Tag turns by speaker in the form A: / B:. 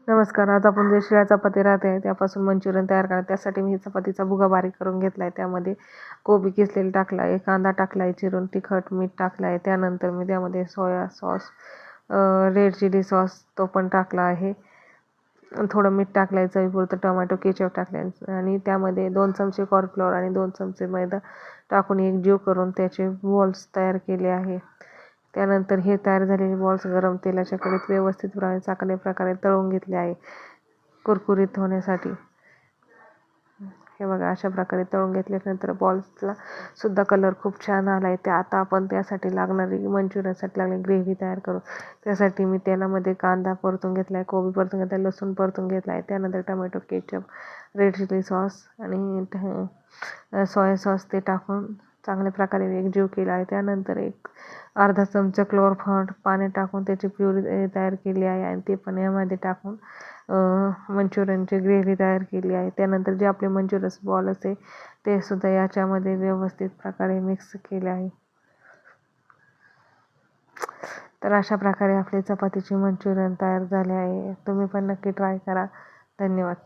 A: नमस्कार. आज आपण जे शिळ्या चपाती राहते त्यापासून मंचुरियन तयार करा. त्यासाठी मी चपातीचा भुगा बारीक करून घेतला आहे. त्यामध्ये कोबी किसलेली टाकला आहे, कांदा टाकला आहे चिरून, तिखट मीठ टाकलं आहे. त्यानंतर मी त्यामध्ये soya sauce, red chilli sauce तो पण टाकला आहे. थोडं मीठ टाकलं आहे चवीपुरतं, टोमॅटो केचप टाकलं आहे आणि त्यामध्ये 2 चमचे कॉर्नफ्लॉवर आणि 2 चमचे मैदा टाकून एकजीव करून त्याचे बॉल्स तयार केले आहे. त्यानंतर हे तयार झालेले बॉल्स गरम तेलाच्या कढईत व्यवस्थित चांगल्या प्रकारे तळून घेतले आहे कुरकुरीत होण्यासाठी. हे बघा, अशा प्रकारे तळून घेतल्यानंतर बॉल्सला सुद्धा कलर खूप छान आला आहे. आता आपण त्यासाठी लागणारी मंचुरियनसाठी लागणारी ग्रेव्ही तयार करू. त्यासाठी मी तेलामध्ये कांदा परतून घेतला आहे, कोबी परतून घेतला आहे, लसूण परतून घेतला आहे. त्यानंतर tomato ketchup, red chilli sauce आणि सोया सॉस ते टाकून चांगल्या प्रकारे एकजीव केला आहे. त्यानंतर एक अर्धा चमचा क्लोरफॉन्ट पाणी टाकून त्याची प्युरी तयार केली आहे आणि ते पण यामध्ये टाकून मंचुरियनची ग्रेव्ही तयार केली आहे. त्यानंतर जे आपले मंचुरियन बॉल असते ते सुद्धा याच्यामध्ये व्यवस्थित प्रकारे मिक्स केले आहे. तर अशा प्रकारे आपले चपातीचे मंचुरियन तयार झाले आहे. तुम्ही पण नक्की ट्राय करा. धन्यवाद.